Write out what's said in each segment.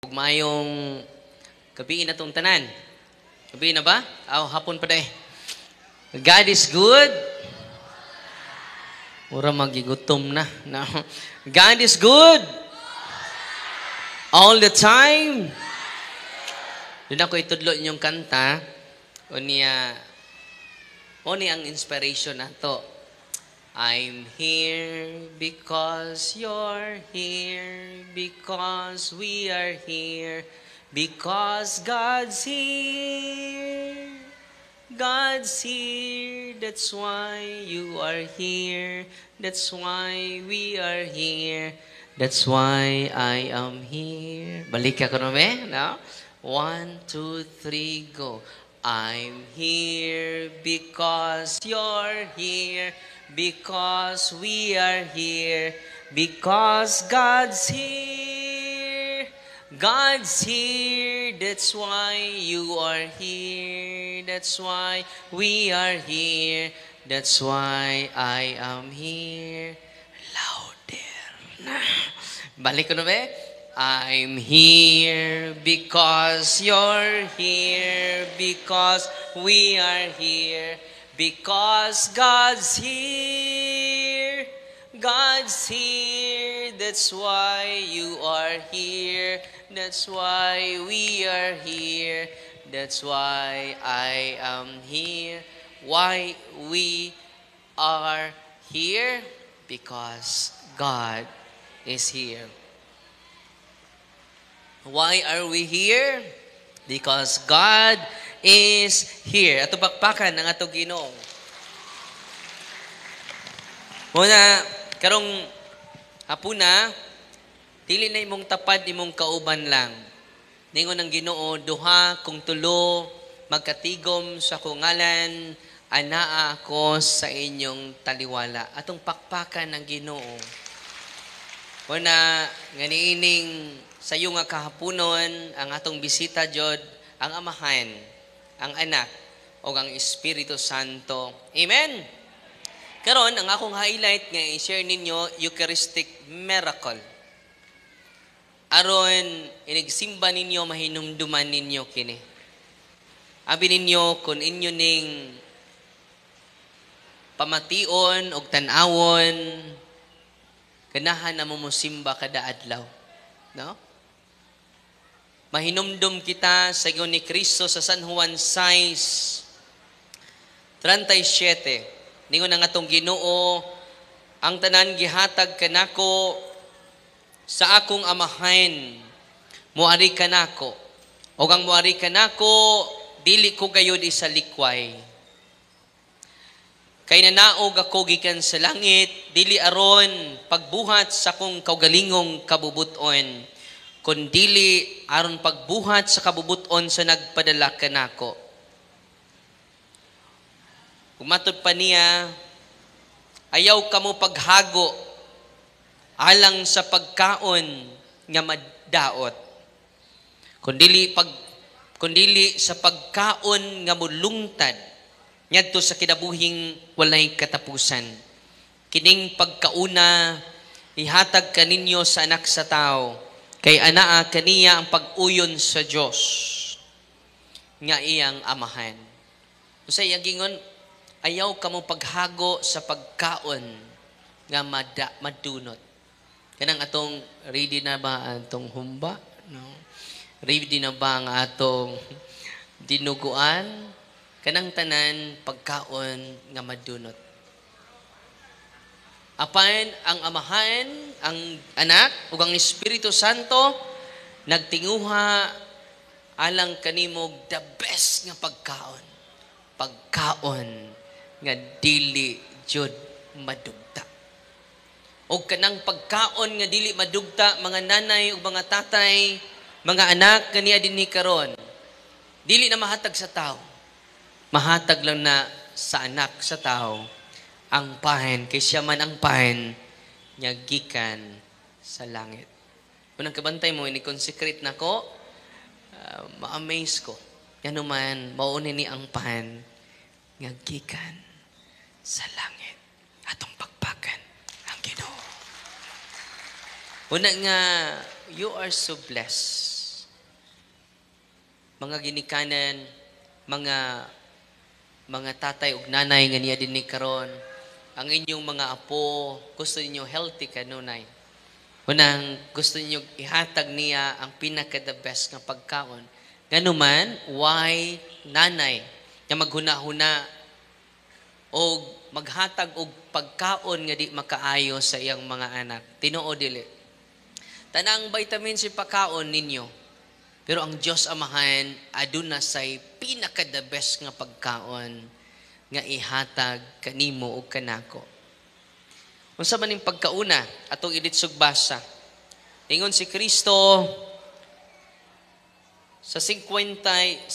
Ug maayong gabi na tong tanan. Gabi na ba? Hapon pa day. God is good. Mura magigutom na. No. God is good. All the time. Doon ako itudlo inyong kanta. O niya ang inspiration na to. I'm here because you're here, because we are here, because God's here. God's here, that's why you are here, that's why we are here, that's why I am here. Balik ka no, no? 1, 2, 3, go. I'm here because you're here, because we are here, because God's here. God's here, that's why you are here, that's why we are here, that's why I am here. Louder. Balik ko na ba? I'm here because you're here, because we are here, because God's here. God's here, that's why you are here, that's why we are here, that's why I am here. Why we are here? Because God is here. Why are we here? Because God is here. Ato bakbakan ng ato Ginoo. Muna, karong hapuna, dili na imong tapad imong kauban lang. Ningon ang Ginoo, duha kung tulo, magkatigom sa kungalan, anaa ako sa inyong taliwala. Atong pakpakan ng Ginoo. Muna, ganiining sa iyo nga kahapunon, ang atong bisita jod, ang Amahan, ang Anak, o ang Espiritu Santo. Amen? Karon ang akong highlight nga i-share ninyo, Eucharistic miracle. Aron, inigsimba ninyo, mahinumduman ninyo kini. Abi ninyo, kung inyo ning pamation o tanawon, ganahan na mo musimba kada adlaw. No? Mahinumdum kita sa ingon ni Kristo sa San Juan 6:37. Ningon ang atong Ginoo, ang tanan gihatag kanako sa akong Amahan, muari kanako. O ang muari kanako, dili ko gayud isa likway. Kay nanaog ako gikan sa langit, dili aron pagbuhat sa akong kaugalingong kabubuton, kundi aron pagbuhat sa kabubuton sa nagpadala kanako. Kumatod pa niya, ayaw kamo paghago alang sa pagkaon nga maddaot, kundi sa pagkaon nga mulungtad ngadto sa kinabuhing walay katapusan. Kining pagkauna ihatag kaninyo sa anak sa tao, kay anaa kaniya ang pag-uyon sa Dios nga iyang Amahan. Usay gingon, ayaw kamo paghago sa pagkaon nga madunot. Kanang atong ready na ba atong humba? No? Ready na ba ang atong dinuguan? Kanang tanan pagkaon nga madunot. Apan ang Amahan, ang Anak, ug ang Espiritu Santo nagtinguha alang kanimog the best nga pagkaon. Pagkaon nga dili jud madugta. O kanang pagkaon nga dili madugta, mga nanay ug mga tatay, mga anak kaniya dinhi karon, dili na mahatag sa tao. Mahatag lang na sa anak sa tao ang pahen, kay siya man ang pahen nga gikan sa langit. Unang kabantay mo, ini-consecrate na ko, ma-amaze ko. Yan naman, maunin ni ang pahen nga gikan sa langit. Atong pagpakan ang Ginoo. Una nga, you are so blessed. mga ginikanan, mga tatay ug nanay nga niya dinhi karon, ang inyong mga apo, gusto niyo healthy kanunay. Unang gusto niyo ihatag niya ang pinaka the best nga pagkaon. Ganuman, why nanay nga maghuna-huna o maghatag og pagkaon nga di makaayo sa iyang mga anak. Tinuod dili. Tanang vitamins si pagkaon ninyo. Pero ang Dios Amahan aduna say pinaka the best nga pagkaon nga ihatag kanimo ug kanako. Unsa man ning pagkauna atong iditsog basa. Ingon si Kristo sa 56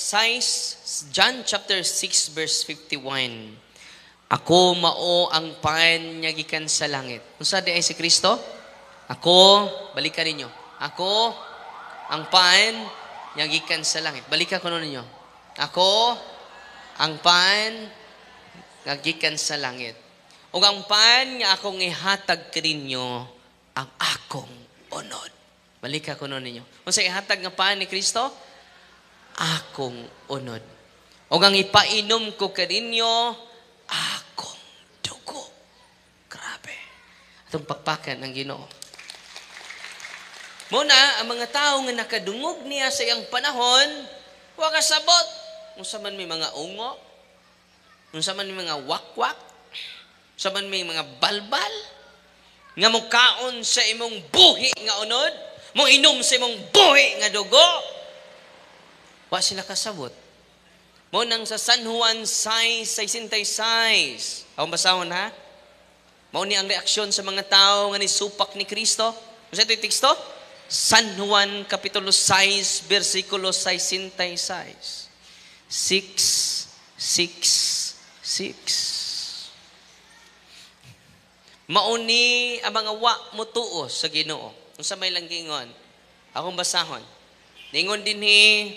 John chapter 6 verse 51. Ako mao ang pan nga gikan sa langit. Unsa di ay si Kristo? Ako, balikan ninyo. Ako ang pan nga gikan sa langit. Balikan ko ninyo. Ako ang pan nga gikan sa langit. Ug ang pan nga akong ihatag kaninyo ang akong unod. Balikan ko ninyo. Unsa ihatag nga pan ni Kristo? Akong unod. Ug ang ipainom ko kaninyo akong dugo. Grabe. Atong pakpakan ang Ginoo. Muna, ang mga tao nga nakadungog niya sa iyang panahon, wa kasabot. Unsa man may mga ungo, unsa man may mga wakwak, unsa man may mga balbal, nga mukaon sa imong buhi nga unod, mo inom sa imong buhi nga dugo, wa sila kasabot. Mo nang sa San Juan 6:66. Ako basahon ha? Mao ni ang reaksyon sa mga tao nga nisupak ni Kristo. Unsa ito'y teksto? San Juan kapitulo 6 versikulo 66. 6:66. Mao ni ang mga wa motuo sa Ginoo. Unsa may lang gingon? Akong basahon. Ningon dinhi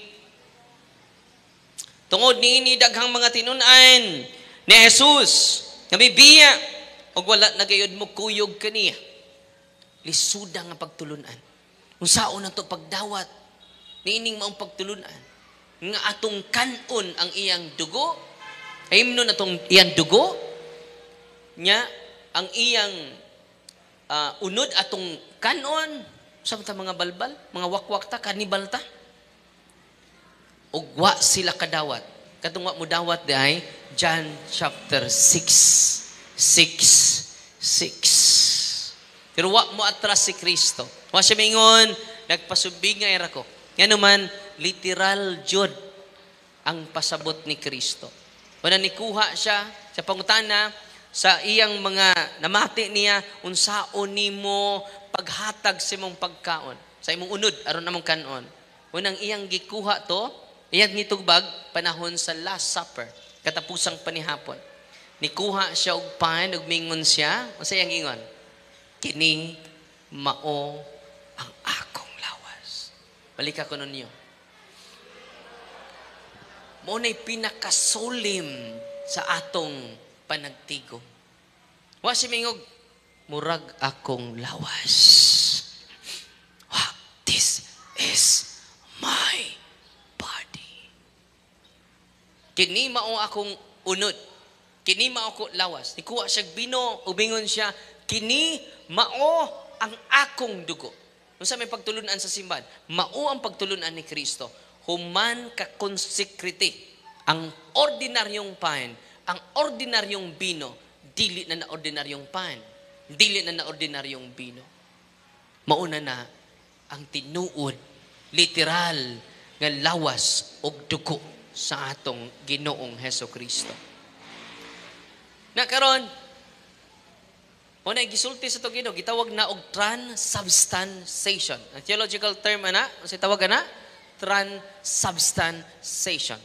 tungod niini daghang mga tinun-an ni Jesus nga bibiya ug wala nagayod mo kuyog kaniya. Lisuda nga pagtulunan. Unsaon nato pagdawat niining maong pagtulunan nga atong kanon ang iyang dugo. Ayimnon atong iyang dugo nya ang iyang unod atong kanon sa mga balbal, mga wakwak ta, kanibal ta. Ug wa sila kadawat. Katong wa mo dawat diay John chapter 6:6. Pero wa mo atras si Kristo. Wa siya mingon, nagpasubingay ra ko. Ngano man literal jud ang pasabot ni Kristo. Wala nikuha siya sa pangutana sa iyang mga namati niya unsaon nimo paghatag sa imong pagkaon, sa imong unod aron namong kanon. Unang iyang gikuha to, iyang gitugbag panahon sa Last Supper, katapusang panihapon. Nikuha siya og pan ug mingon siya, unsa iyang gingon? Kini mao ang akong lawas. Balik ako ninyo. Mao na'y pinakasolim sa atong panagtigom. Wa si mingog, murag akong lawas. Wow, this is my body. Kini mao akong unod. Kini mao ako lawas. Nikuha siya bino, ubingon siya, kini mao ang akong dugo. Unsa may pagtulunan sa simbahan? Mao ang pagtulunan ni Kristo. Human ka konsekrite ang ordinaryong pan, ang ordinaryong bino, dili na ordinaryong pan, dili na ordinaryong bino. Mauna na ang tinuod, literal nga lawas og dugo sa atong Ginoong Hesukristo. Na karon muna gisulti sa itong Ginoo, gitawag na og transubstantiation. Ang theological term ana, kasi tawag na transubstantiation.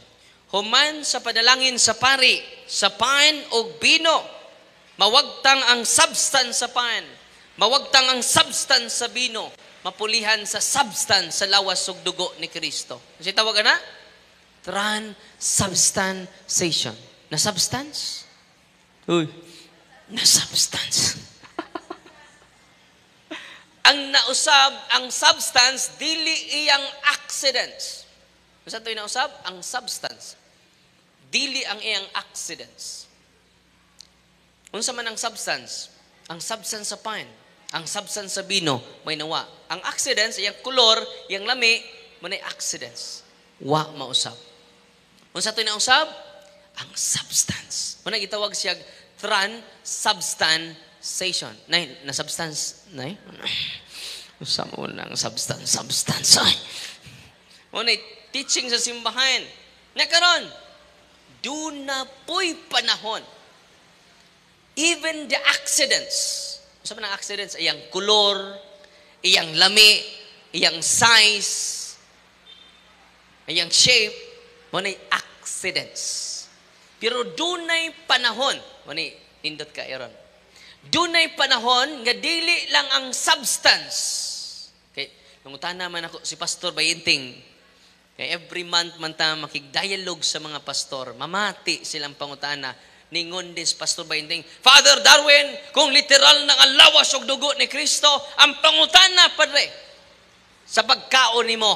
Human sa padalangin sa pari, sa pan o bino, mawagtang ang substance sa pan, mawagtang ang substance sa bino, mapulihan sa substance sa lawas ug dugo ni Kristo. Kasi tawag na transubstantiation. Na substance? Uy, na substance. Ang nausab, ang substance, dili iyang accidents. Unsa to'y nausab? Ang substance. Dili ang iyang accidents. Unsa man ang substance? Ang substance sa pan, ang substance sa bino, may nawa. Ang accidents, iyang kolor, iyang lami, manay accidents. Wa mausab. Unsa to'y nausab? Ang substance. Muna gitawag siya transubstantiation. Nay, na substance, nay? Unsa mo nang substance. Ay. Muna teaching sa simbahan. Na karon, do na po'y panahon. Even the accidents. Unsa man ang accidents? Iyang kolor, iyang lami, iyang size, iyang shape, muna accidents. Pero dunay panahon, muna nindot ka, Aaron. Dunay panahon nga dili lang ang substance. Okay, nangutana man ako si Pastor Bayinting. Kaya every month man ta makig-dialogue sa mga pastor. Mamati silang pangutana. Ningon din si Pastor Bayinting, Father Darwin, kung literal na ang lawas og dugo ni Kristo, ang pangutana, Padre, sa pagkaon nimo,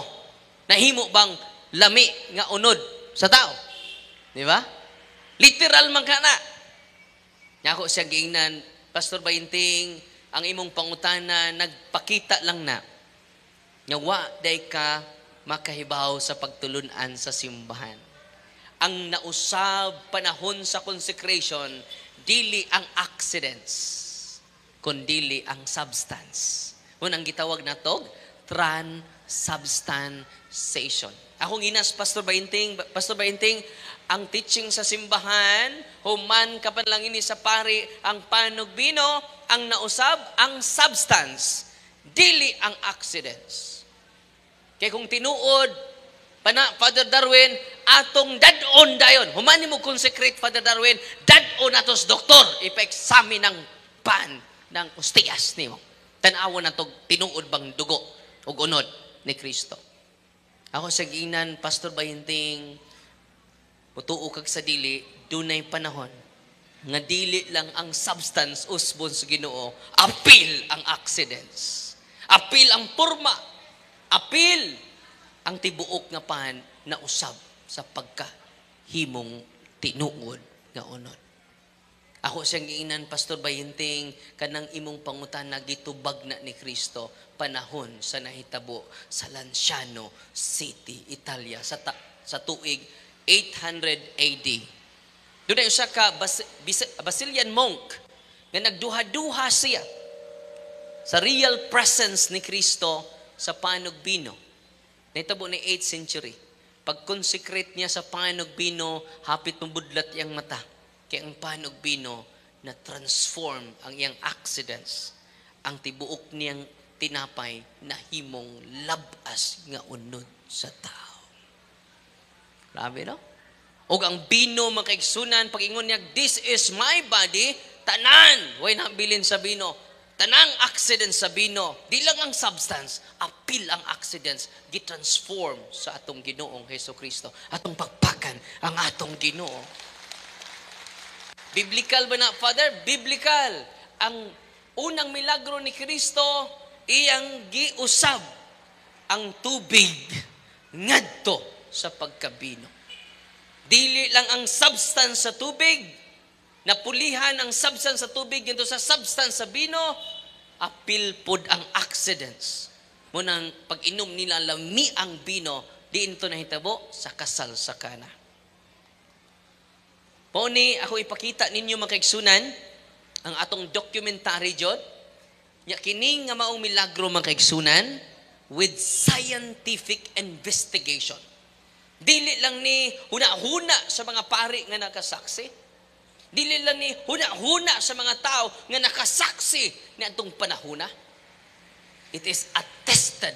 nahimo bang lami nga unod sa tao? Di ba? Literal man ka na. Ako siya giingnan, Pastor Bayinting, ang imong pangutana, nagpakita lang na, nga wa day ka makahibaw sa pagtulunan sa simbahan. Ang nausab panahon sa consecration, dili ang accidents, kundili ang substance. Unang gitawag na to, transubstantiation. Akong ginas, Pastor Bayinting, ang teaching sa simbahan, human ka pa lang ini sa pari, ang panugbino, ang nausab, ang substance, dili ang accidents. Kaya kung tinuod, Father Darwin, atong dadon dayon. Humani mo consecrate, Father Darwin, dadon atos doktor, ipa-examine ng pan, ng ostias nimo. Tanawa na to, tinuod bang dugo o unod ni Kristo. Ako sa ginan, Pastor Bayinting, mutuo kag sa dili, dunay panahon, nga dili lang ang substance usbon sa Ginoo, apil ang accidents. Apil ang porma. Apil ang tibuok nga pan na usab sa pagkahimong tinuod nga unod. Ako siyang giingnan, Pastor Bayinting, kanang imong pangutana gitubag na ni Kristo panahon sa nahitabo sa Lanciano City, Italia sa tuig 800 AD. Doon ay usa ka Basilian monk nga nagduha-duha siya sa real presence ni Kristo sa panugbino. Nahitabo ni 8th century. Pag-consecrate niya sa panugbino, hapit mabudlat iyang mata. Kaya ang panugbino na transform ang iyang accidents. Ang tibuok niyang tinapay na himong labas nga unod sa tao. Grabe, no? O ang bino makaigsunan, pag-ingon niya, this is my body, tanan. Huwag nabilin sa bino. Tanang accidents sa bino, di lang ang substance, apil ang accidents, gitransform sa atong Ginoong Hesus Kristo. Atong pagpakan ang atong Ginoo. Biblical ba na, Father? Biblical. Ang unang milagro ni Kristo, iyang giusab ang tubig ngadto sa pagkabino. Dili lang ang substance sa tubig, napulihan ang substance sa tubig dito sa substance sa bino, apil pod ang accidents. Munang pag-inom nila lami ang bino, diin to nahitabo sa kasal sa kana. Pauni ako ipakita ninyo makaigsunan ang atong documentary jud. Nya kini nga maong milagro makaigsunan with scientific investigation. Dili lang ni huna-huna sa mga pari nga nakasaksi. Dili lang ni huna-huna sa mga tao nga nakasaksi ni atong panahona. It is attested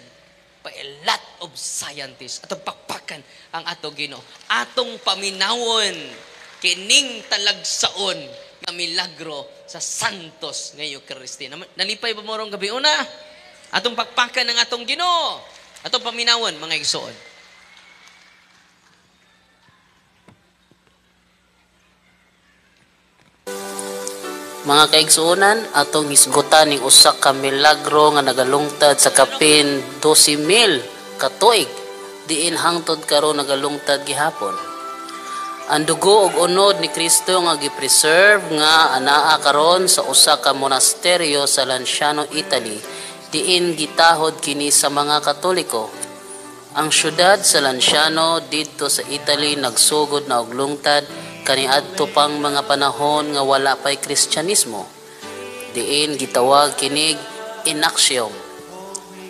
by a lot of scientists. Atong pakpakan ang atong Ginoo. Atong paminawon kining talagsaon nga milagro sa santos nga Eucharistia. Nalipay ba mo rong gabi una? Atong pakpakan ang atong Ginoo. Atong paminawon mga igsoon. Mga kaigsuonan, atong hisgutan ning usa ka milagro nga nagalungtad sa kapin 12,000 ka tuig diin hangtod karon nagalungtad gihapon. Ang dugo ug unod ni Kristo nga gipreserve nga anaa karon sa usa ka monasteryo sa Lanciano, Italy, diin gitahod kini sa mga Katoliko. Ang syudad sa Lanciano didto sa Italy nagsugod na og lungtad kaniadto pang mga panahon nga wala pay Kristyanismo. Diin gitawag kinig inaksiyom.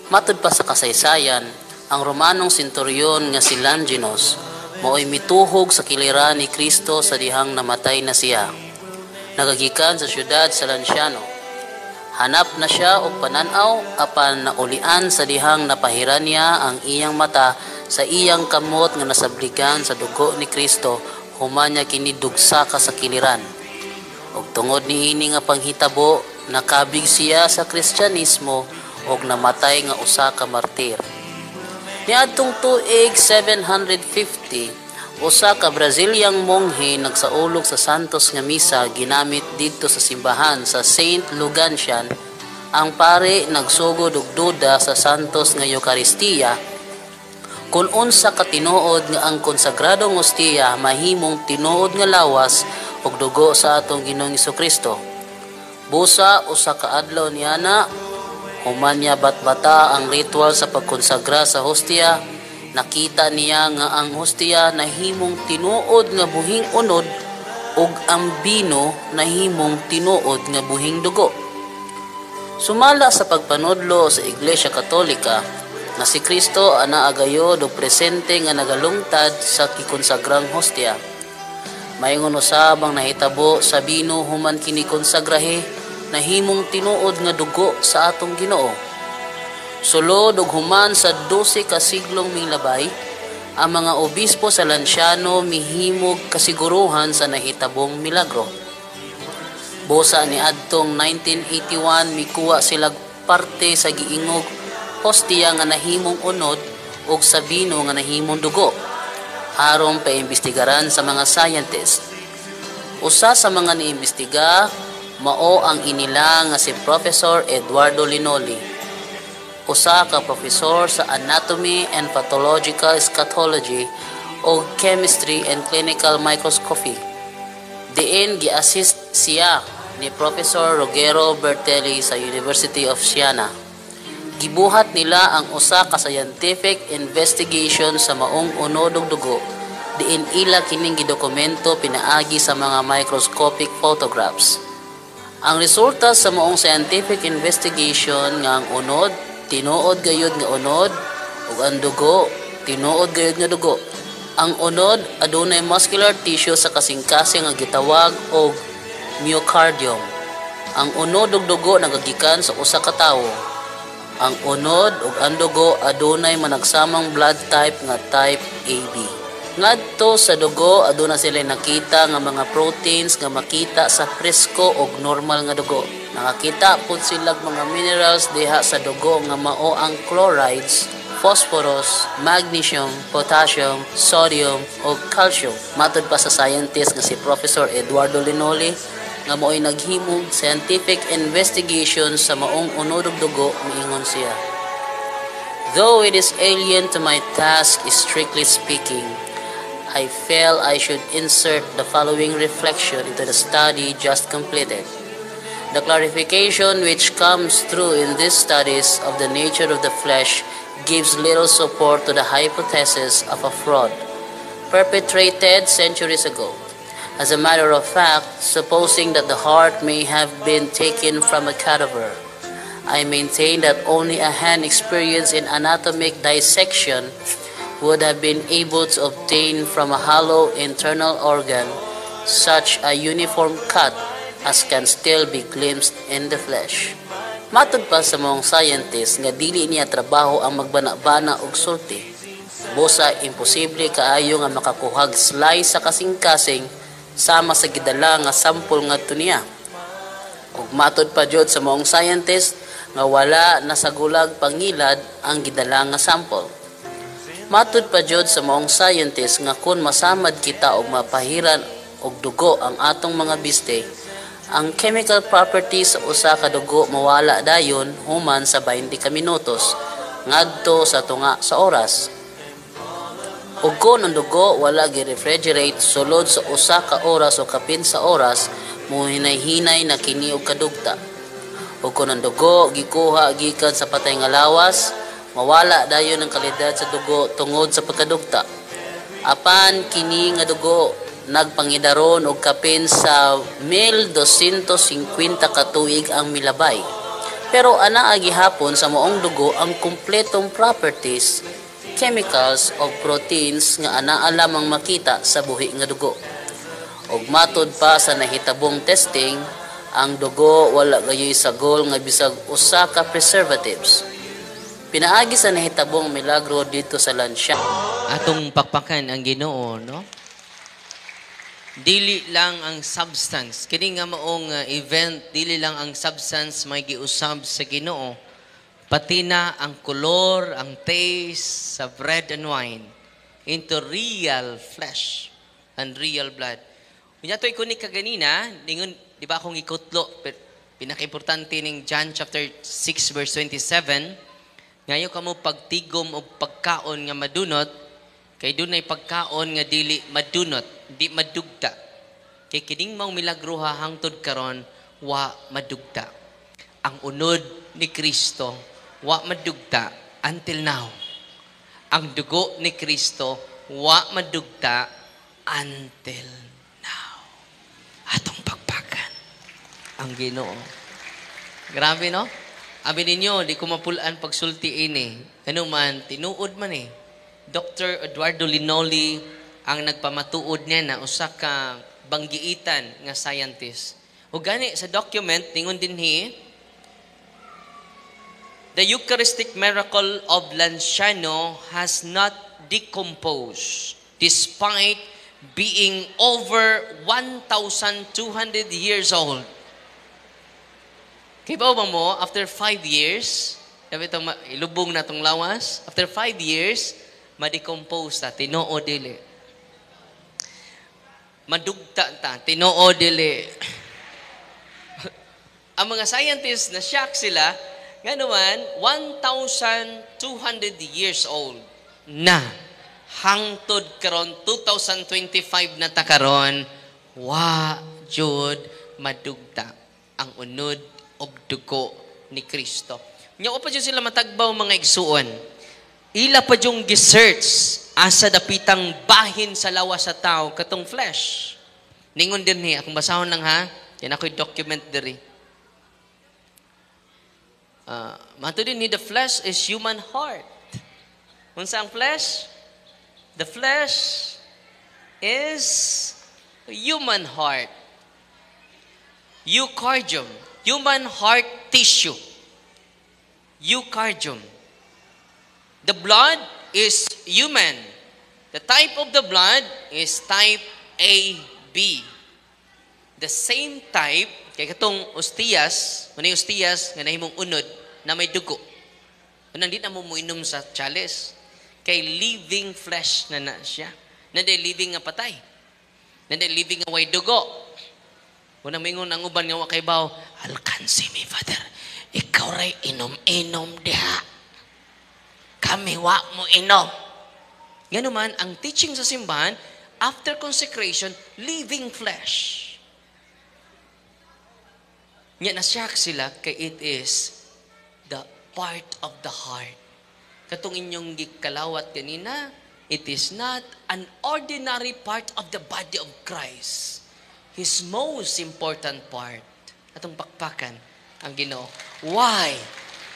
Matud pa sa kasaysayan, ang Romanong senturyon nga si Longinus mao'y mituhog sa kiliran ni Kristo sa dihang namatay na siya. Nagagikan sa syudad sa Lanciano. Hanap na siya og pananaw apan naulian sa dihang napahiran niya ang iyang mata sa iyang kamot nga nasabligan sa dugo ni Kristo human niya kini dugsa ka sa kiliran. Og tungod niini nga panghitabo nakabig siya sa Kristyanismo og namatay nga usa ka martir. Niadtong tuig 750, usa ka Braziliang monghe nagsaulog sa santos nga misa ginamit didto sa simbahan sa Saint Lugansian. Ang pare nagsugod og duda sa santos nga Eucharistia kung unsa ka tinuod nga ang konsagradong ostiya mahimong tinuod nga lawas ug dugo sa atong Ginoong Hesukristo. Busa usa ka adlaw niana human niya batbata ang ritual sa pagkonsagra sa hostia, nakita niya nga ang hostia nahimong tinuod nga buhing unod ug ang bino nahimong tinuod nga buhing dugo. Sumala sa pagpanudlo sa Iglesia Katolika na si Kristo anaa gayod og presente nga nagalungtad sa gikonsagrang hostia. Mayngon usab ang nahitabo sa bino human kini konsagrahe nahimong tinuod nga dugo sa atong Ginoo. Sulod ug human sa 12 ka siglong milabay, ang mga obispo sa Lanciano mihimog kasiguruhan sa nahitabong milagro. Busa ni adtong 1981 mikuha sila parte sa giingog hostia nga nahimong unod ug sa bino nga nahimong dugo aron paimbestigaran sa mga scientist. Usa sa mga niimbestiga mao ang inila nga si Professor Eduardo Linoli, usa ka profesor sa Anatomy and Pathological Eschatology o Chemistry and Clinical Microscopy. Diin gi-assist siya ni Professor Ruggero Bertelli sa University of Siena. Gibuhat nila ang usa ka scientific investigation sa maong unod ug dugo, diin ila kining gidokumento pinaagi sa mga microscopic photographs. Ang resulta sa maong scientific investigation nga ang unod, tinuod gayud nga unod, ug ang dugo, tinuod gayud nga dugo. Ang unod adunay muscular tissue sa kasing-kasing nga gitawag og myocardium. Ang unod ug dugo nagagikan sa usa ka tawo. Ang unod ug ang dugo adunay managsamang blood type nga type AB. Ngadto sa dugo aduna sila nakita nga mga proteins nga makita sa presko ug normal nga dugo. Nakakita pud sila mga minerals diha sa dugo nga mao ang chlorides, phosphorus, magnesium, potassium, sodium ug calcium. Matud pa sa scientist nga si Professor Eduardo Linoli nga mao'y naghimog scientific investigation sa maong unod ug dugo, miingon siya. Though it is alien to my task strictly speaking, I felt I should insert the following reflection into the study just completed. The clarification which comes through in these studies of the nature of the flesh gives little support to the hypothesis of a fraud perpetrated centuries ago. As a matter of fact, supposing that the heart may have been taken from a cadaver, I maintain that only a hand experienced in anatomic dissection would have been able to obtain from a hollow internal organ such a uniform cut as can still be glimpsed in the flesh. Matud pa sa mga scientist nga dili niya trabaho ang magbana-bana og sulti. Busa imposible kaayo nga makakuhag slice sa kasing-kasing sama sa gidala nga sample ngadto niya. Ug matud pa jud sa mga scientist nga wala nasagulag pangilad ang gidala nga sample. Matud pa jud sa maong scientist nga kun masamad kita og mapahiran og dugo ang atong mga biste, ang chemical properties sa usa ka dugo mawala dayon human sa 20 ka minutos ngadto sa tunga sa oras. Ug kon ang dugo wala gi-refrigerate sulod sa usa ka oras o kapin sa oras, muhinay-hinay na kini og kadugta. Ug kon ang dugo gikuha gikan sa patay nga lawas, mawala dayon ang kalidad sa dugo tungod sa pagkadugta. Apan kini nga dugo nagpangidaron og kapin sa 1250 ka tuig ang milabay. Pero anaa gihapon sa moong dugo ang kumpletong properties, chemicals o proteins nga anaa lamang makita sa buhi nga dugo. Ug matud pa sa nahitabong testing, ang dugo wala gayoy sagol nga bisag usa ka preservatives. Pinaagi sa nahitabong milagro dito sa Lansya. Atong pakpakan ang Ginoo, no? Dili lang ang substance. Kini nga maong event, dili lang ang substance may giusab sa Ginoo. Pati na ang color, ang taste sa bread and wine into real flesh and real blood. Kunya to ikunik kaganina, ningon di ba akong ikutlo, pinaka-importante ning John chapter 6 verse 27, ngayo kamo pagtigom o pagkaon nga madunot, kay dunay pagkaon nga dili madunot, di madugta. Kay kining mao milagro hangtod karon wa madugta. Ang unod ni Kristo wa madugta until now. Ang dugo ni Kristo wa madugta until now. Atong pagpakan ang Ginoo. Grabe no? Abi ninyo, di ko mapulaan pagsulti ini. Ano man, tinuod man eh. Dr. Eduardo Linoli ang nagpamatuod niya na usa ka banggiitan nga scientist. O gani sa document, tingon dinhi, the Eucharistic miracle of Lanciano has not decomposed despite being over 1,200 years old. Kaya ba mo, after 5 years, ilubong na itong lawas, after 5 years, ma-decompose ta, tinoo dili. Madugta ta, tinoo dili. Ang mga scientists na shock sila, nga naman, 1,200 years old na. Hangtod karon 2025 na ta karon, wa jud madugta ang unod og dugo ni Kristo. Nya pa jud sila matagbaw mga igsuon. Ila pa jung gi-search asa dapitang bahin sa lawas sa tao katong flesh. Ningon din ni akong basahon lang ha. Yan ako'y document diri. Mato din ni the flesh is human heart. Unsa ang flesh? The flesh is human heart. Eucardium. Human heart tissue. Eucardium. The blood is human. The type of the blood is type AB. The same type, kay katong ostias, manay ostias, nga nahimong unod, na may dugo. Unang di na mo inom sa chalice. Kay living flesh na siya. Nanday living nga patay. Nanday living nga way dugo. Unang mingon ang uban nga wakay baw, alkansi mi, Father. Ikaw ray inom-inom diha. Kami wa mo inom. Nga naman, ang teaching sa simbahan, after consecration, living flesh. Nga nasyak sila kay it is the part of the heart. Katong inyong gikalawat kanina, it is not an ordinary part of the body of Christ. His most important part. Atong pakpakan ang Ginoo. Why?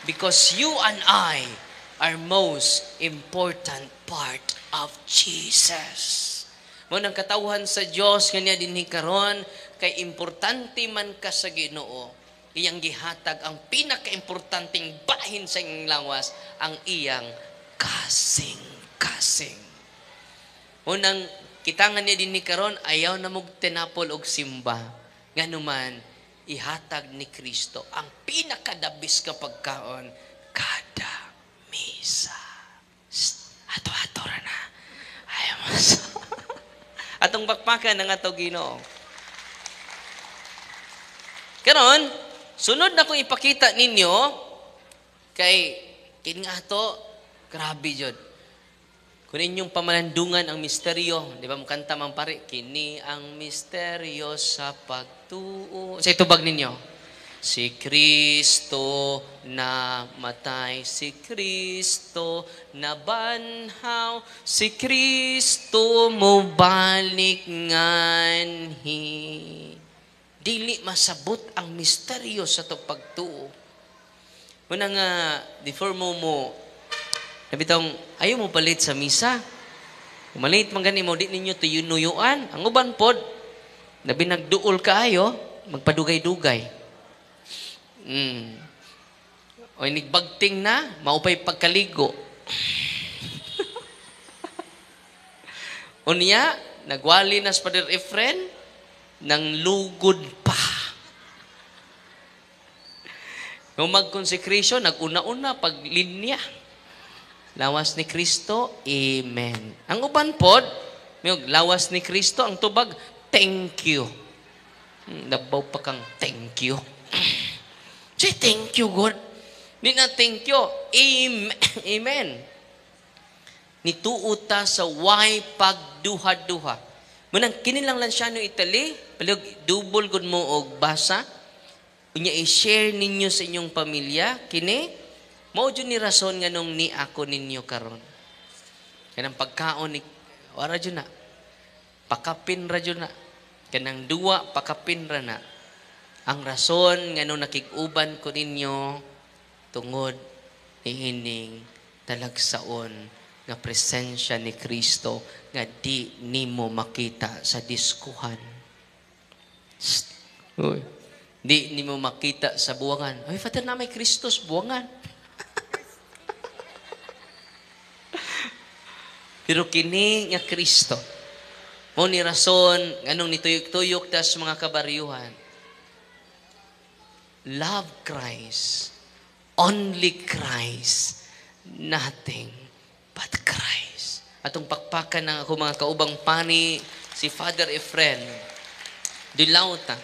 Because you and I are most important part of Jesus. Mo nang katawhan sa Dios kanya dinhi karon kay importante man ka sa Ginoo. Iyang gihatag ang pinaka-importanteng bahin sa iyang lawas, ang iyang kasing-kasing. Unang kitangan niya din ni karon ayaw na mog tinapol og simba. Nganuman ihatag ni Kristo ang pinakadabis ka pagkaon kada misa. Ato-ato ra na. Ayaw mas. Atong bakpakan ng ato Ginoo. Karon, sunod na kong ipakita ninyo kay kini nga ato grabe jud. Kung inyong pamalandungan ang misteryo, di ba makanta man pare, kini ang misteryo sa pagtuo. Sa itubag ninyo, si Kristo na matay, si Kristo na banhaw, si Kristo mo balik nganhi. Dili masabot ang misteryo sa to pagtuo. Muna nga, before mo nabitang, ayaw mo palit sa misa. Umalit man gani mo, di ninyo tuyunuyuan. Ang uban pod, nabi nagduol kaayo, magpadugay-dugay. O nigbagting na, maupay pagkaligo. Unya, nagwali na sa Father Efren, nang lugod pa. Nung magkonsekrisyon, nag-una-una paglinya. Lawas ni Kristo, amen. Ang uban pod, may lawas ni Kristo, ang tubag, thank you. Nabaw pa kang thank you. Say thank you, God. Di na thank you. Amen. Amen. Nituuta sa way pagduha-duha. Munang kinilang lang siya no Italy, palog double good mo og basa. Unya i-share ninyo sa inyong pamilya, kini mao jud ni rason nga nung ni ako ninyo karon. Kanang pagkaon ni wala jud na. Pakapin ra jud na. Kanang duwa pakapin ra na. Ang rason nga nung nakig-uban ko ninyo tungod ihining talagsaon nga presensya ni Kristo nga di nimo makita sa diskuhan. Uy. Di nimo makita sa buwangan. Ay, Father, na may Kristos buwangan. Pero kini nga Kristo, mo ni rason, anong nituyok-tuyok ta sa mga kabaryuhan. Love Christ, only Christ, nothing but Christ. Atong pakpakan ng ako mga kaubang pani, si Father Efren, Dilauta,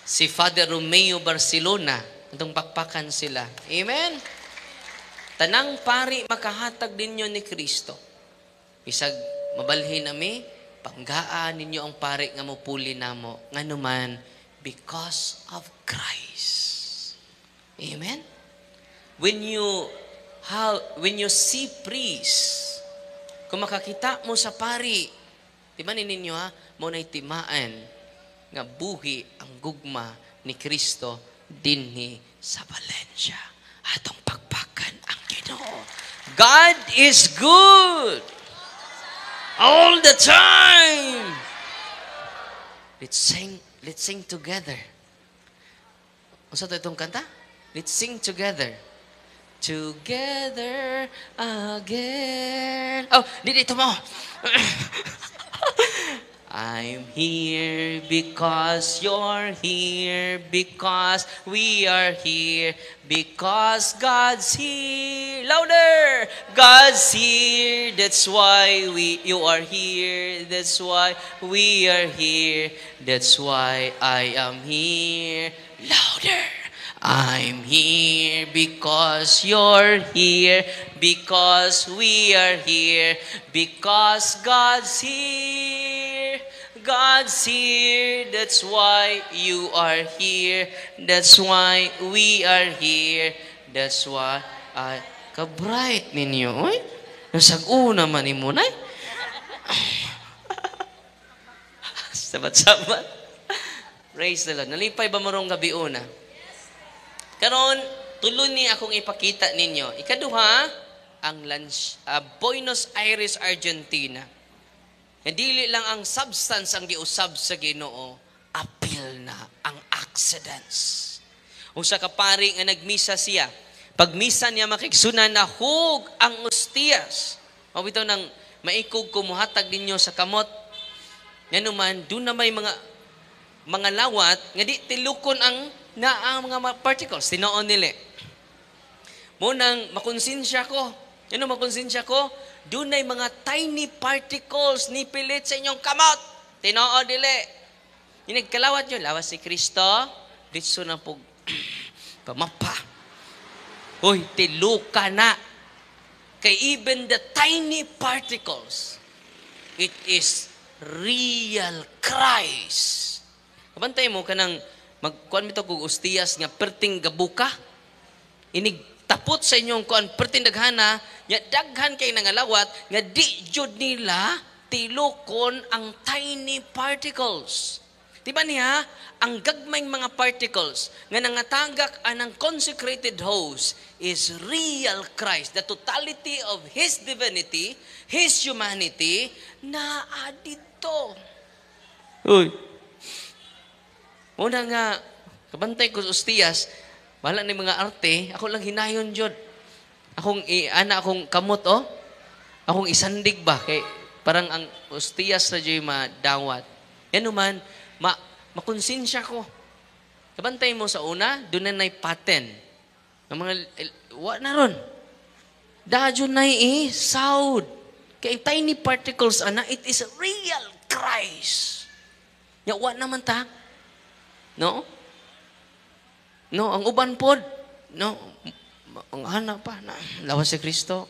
si Father Romeo Barcelona, atong pakpakan sila. Amen? Tanang pari makahatag ninyo ni Kristo. Bisag mabalhin nami, panggaan ninyo ang pari nga mupuli namo. Nganuman, because of Christ. Amen? When you see priest, kung makakita mo sa pari, timanin ninyo ha, mo na'y timaan nga buhi ang gugma ni Kristo dinhi sa Valencia. Atong pagpakan ang Ginoo. God is good all the time. Let's sing together. Unsa to itong kanta? Let's sing together. Together again. Oh, dito mo. I'm here because you're here, because we are here, because God's here. Louder! God's here, that's why you are here, that's why we are here, that's why I am here. Louder! I'm here because you're here, because we are here, because God's here. God's here, that's why you are here, that's why we are here, that's why I... Ka-bright ninyo, oy? Nasag-una man ni Munay. Sabat-sabat. Praise the Lord. Nalipay ba marong gabi una? Karon, tuloy ni akong ipakita ninyo. Ikaduha, ang Buenos Aires, Argentina. Dili lang ang substance ang giusab sa Ginoo, apil na ang accidents. Usa ka pari nga nagmisa siya. Pag misa niya makigsuna na hug ang ostiyas. Mabitaw nang maikog kumuhatag ninyo sa kamot. Nganuman, doon na may mga lawat nga di tilukon ang mga particles, tinoon nila. Munang makonsensya ko. Ano makonsensya ko? Doon ay mga tiny particles ni pilit sa inyong kamot. Tinoon nila. Inagkalawat nyo, lawas si Kristo, ditso na po, pamapa. Uy, tiluka na. kay even the tiny particles, it is real Christ. Kabantay mo kanang magkuan bitaw kog ustiyas nga perting gabuka. Inig tapot sa inyong kuan perting daghana, nya daghan kay nangalawat nga di jud nila tilokon ang tiny particles. Diba niya, ang gagmayng mga particles nga nangatagak anang consecrated host is real Christ. The totality of His divinity, His humanity, na adito. Uy. Muna nga, kabantay ko sa ustiyas, wala ni mga arte, ako lang hinayon jud. Akong kamot, oh. Akong isandig ba? Kay, parang ang ustiyas na dyan madawat. Yan naman, makonsensya ko. Kabantay mo sa una, doon na pattern. Ang mga, wa na ron. Dadyo na sound. Kaya tiny particles, it is real Christ. Ya, wa naman ta. No? No, ang uban pod. No, ang anak pa, lawas si Kristo.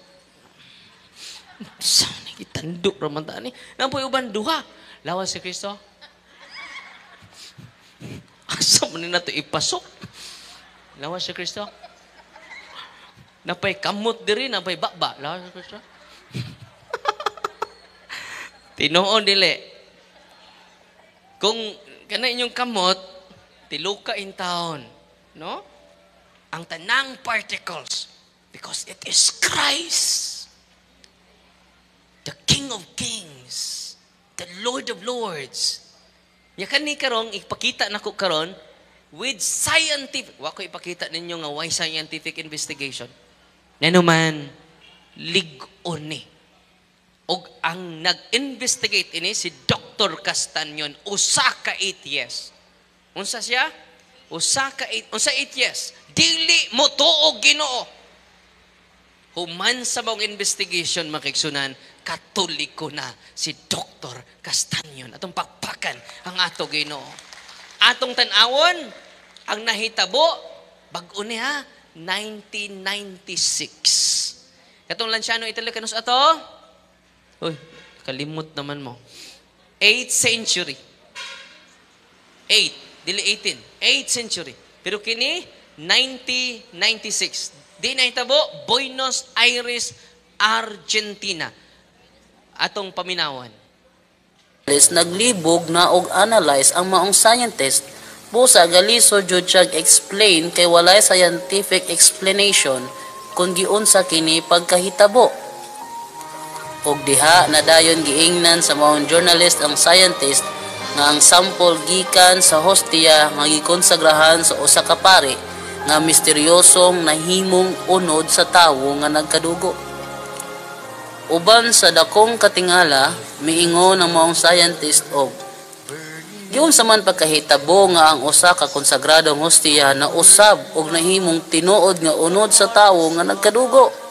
Saan itandok raman ta ni? Nang po uban duha, lawas si Kristo. Asa mo na ito ipasok? Lawas si Kristo. Napay kamot diri, napay bakba. Lawas si Kristo. Tinoon dili. Kung kana inyong kamot, tiluka in taon. No? Ang tanang particles. Because it is Christ. The King of Kings. The Lord of Lords. Ya kani karong ipakita nako karon with scientific. Wa ko ipakita ninyo nga why scientific investigation. Nanuman lig-on ni. Og ang nag-investigate ini si Dr. Castañon, usa ka atheist. Unsa siya? Usa 8 years. Dili mo tuog Ginoo. Human sa mong investigation makigsunan, Katoliko na si Dr. Castañon. Atong pakpakan ang ato Ginoo. Atong tanawon ang nahitabo bag-o niya 1996. Katong lansyano Italy kanus ato? Uy, kalimot naman mo. 8th century. 8, dili 18. 8th century. Pero kini 1996. Di nahitabo Buenos Aires, Argentina. Atong paminawan. Naglibog na og analyze ang maong scientist busa galiso jud siya explain kay walay scientific explanation kung giunsa kini pagkahitabo. Og diha nadayon giingnan sa maong journalist ang scientist nga ang sample gikan sa hostia nga gikonsagrahan sa usa ka pari nga misteryosong nahimong unod sa tawo nga nagkadugo. Uban sa dakong katingala, miingon ang maong scientist og giunsa man pagkahitabo nga ang usa ka konsagradong hostia na usab og nahimong tinuod nga unod sa tawo nga nagkadugo.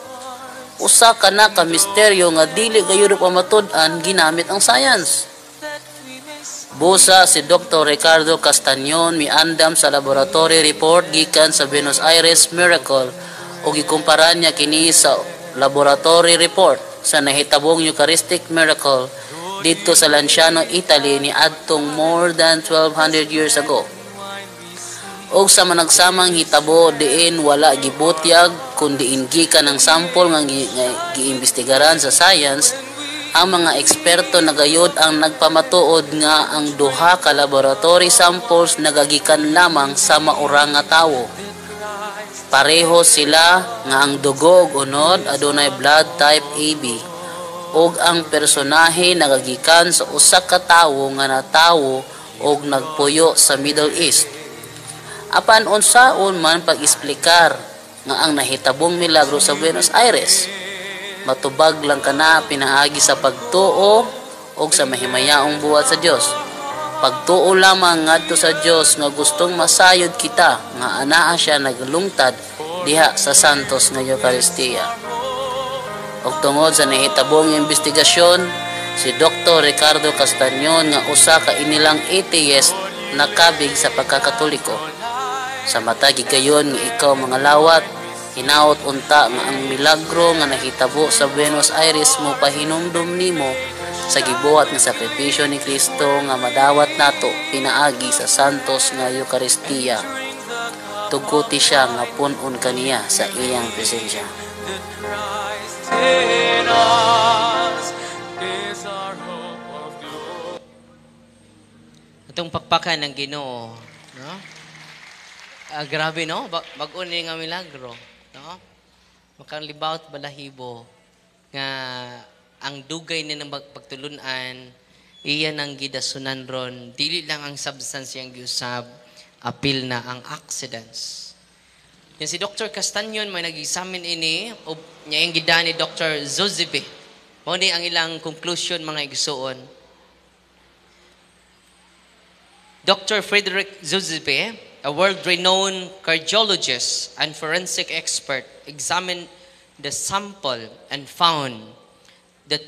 Usa ka na ka misteryo nga dili gayud pa matud-an ginamit ang science. Busa si Dr. Ricardo Castañon miandam sa laboratory report gikan sa Buenos Aires Miracle o gikumpara niya kini sa laboratory report sa nahitabong Eucharistic Miracle dito sa Lanciano, Italy ni adtong more than 1200 years ago. Og sa managsamang hitabo diin wala gibutyag kundi gikan ang sample nga giimbestigaran sa science. Ang mga eksperto nagayod ang nagpamatuod nga ang duha ka laboratory samples nagagikan lamang sa maura nga tawo. Pareho sila nga ang dugo ug unod adunay blood type AB ug ang personahe nagagikan sa usa ka tawo nga natawo ug nagpuyo sa Middle East. Apan unsaon man pag-esplikar nga ang nahitabong milagro sa Buenos Aires, matubag lang kana pinaagi sa pagtuo o sa mahimayaong buhat sa Dios. Pagtuo lamang ngadto sa Dios nga gustong masayod kita nga anaa siya naglungtad diha sa santos nga Eucharistia. Og tungod sa nahitabong investigasyon, si Dr. Ricardo Castañon nga usa ka inilang atheist nakabig sa pagkakatoliko. Sa mata gigayon nga ikaw mga lawat, Hinaot unta nga ang milagro nga nahitabo sa Buenos Aires mo pahinumdum nimo sa gibuhat nga sakripisyo ni Kristo nga madawat nato pinaagi sa santos nga Eucharistia. Tuguti siya nga punon kaniya sa iyang presensya. Itong pakpakan ng Ginoo, no? Grabe, no? Bag-o ni nga milagro, no? Makang libawt balahibo nga ang dugay ni ng pagtulunan, iyan ang gidasunan ron, dili lang ang substance yang giusab, apil na ang accidents. Yan si Dr. Castanyon may nag-examine ini, o niya yung gida ni Dr. Zozibe. Mao ni ang ilang conclusion mga igsuon. Dr. Frederick Zozibe, a world-renowned cardiologist and forensic expert, examined the sample and found the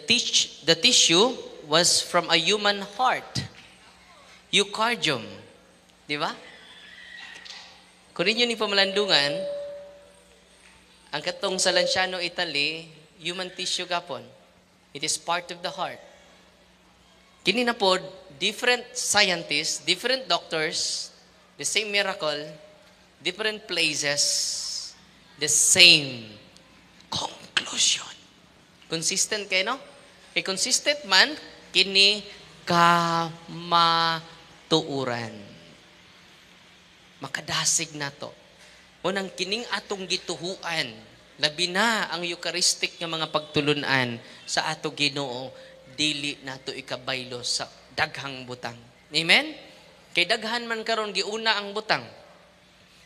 tissue was from a human heart. Eucardium. Di ba? Kung rin yun ni pamalandungan, ang katong sa Lanciano, Italy, human tissue gapon. It is part of the heart. Kini na po, different scientists, different doctors, the same miracle, different places, the same conclusion. Consistent kayo, no? Kay consistent man, kini kamatuuran. Makadasig na to. Unang kining atong gituhuan, labi na ang Eucharistic nga mga pagtulunan sa ato Ginoo, dili nato ikabaylo sa daghang butang. Amen? Kay daghan man karon giuna ang butang.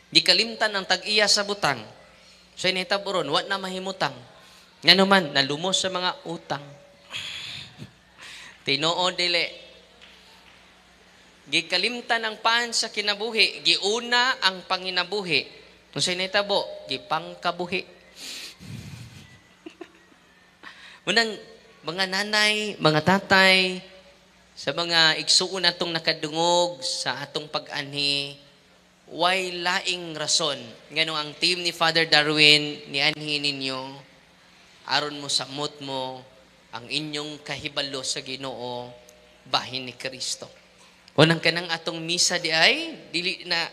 Gikalimtan ang tag-iya sa butang. So initaburon, wa na mahimutang. Ngano man, nalumos sa mga utang. Tinoo dili. Gikalimtan ang pan sa kinabuhi, giuna ang panginabuhi. Kung sa initabo, gipangkabuhi. Unang mga nanay, mga tatay, sa mga igsuon atong nakadungog sa atong pag-anhi, way laing rason. Nganong ang team ni Father Darwin, ni anhi ninyo, aron mo samot mo ang inyong kahibalo sa Ginoo, bahin ni Kristo. Unang kanang atong misa di ay, dili na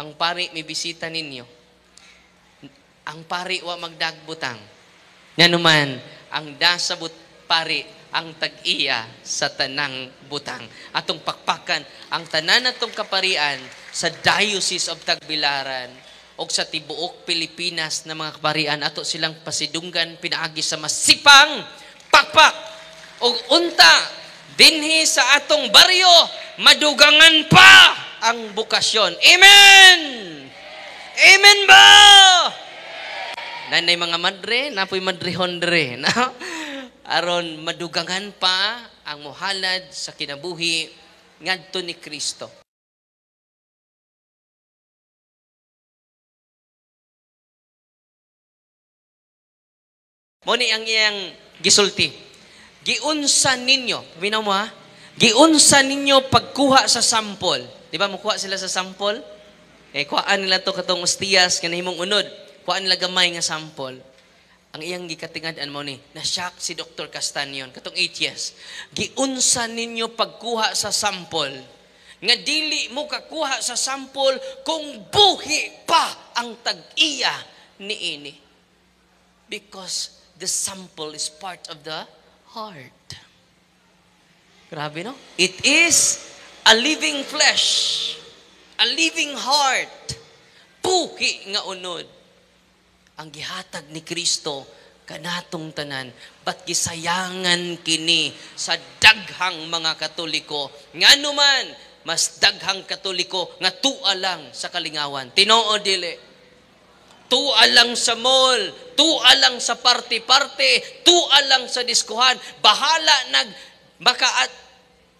ang pari may bisita ninyo. Ang pari wa magdagbutang. Nga naman, ang dasabot pari ang tag-iya sa tanang butang. Atong pakpakan, ang tanan atong kaparian sa Diocese of Tagbilaran o sa tibuok Pilipinas na mga kaparian, ato silang pasidunggan pinaagi sa masipang pakpak o unta dinhi sa atong baryo, madugangan pa ang bukasyon. Amen! Amen ba? Nanay mga madre, napoy madrehondre. Na? Aron madugangan pa ang muhalad sa kinabuhi ngadto ni Kristo. Moni ang iyang gisulti. Giunsa ninyo, binaw mo ha? Giunsa ninyo pagkuha sa sample. Di ba, mukuha sila sa sample? Kuhaan nila to katong ostiyas, kanahimong unod. Kuhaan nila gamay nga sample. Ang iyang gikatingad mo ni, na-shock si Dr. Castanyon, katong 8 years. Giunsa ninyo pagkuha sa sample. Nga dili mo kakuha sa sample kung buhi pa ang tag-iya ni ini. Because the sample is part of the heart. Grabe, no? It is a living flesh, a living heart. Puki nga unod. Ang gihatag ni Kristo kanatong tanan, ba't gisayangan kini sa daghang mga Katoliko? Ngano man, mas daghang Katoliko nga tua lang sa kalingawan. Tinoo dili. Tua lang sa mall, tua lang sa party-party, tua lang sa diskuhan. Bahala makaat,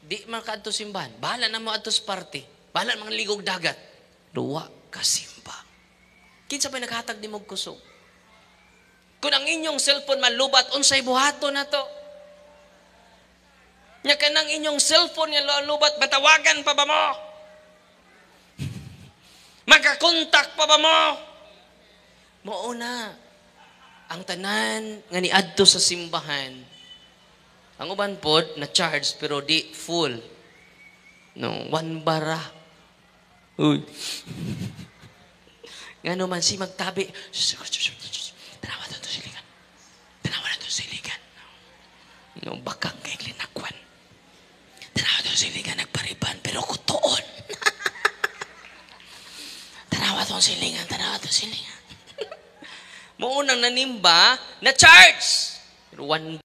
di makaadto simbahan. Bahala na mo adto sa party. Bahala mga ligog dagat. Duwa ka simba. Kinsa pa naghatag ni mog kusog? Kung ang inyong cellphone malubat, unsay buhato na to? Nya kanang inyong cellphone nga lubat, matawagan pa ba mo? Makakontak pa ba mo? Mao na ang tanan nga niadto sa simbahan. Ang uban pod na charge pero di full. No, 1 bara. Uy. Ngano man si magtabi. Tanawa to siligan. Tanawa na to siligan. No, bakang kay linakwan. Tanawa to siligan nagpariban pero kutoon. Tanawa to silingan, tanawa to silingan. Maunang nanimba na charge. Pero 1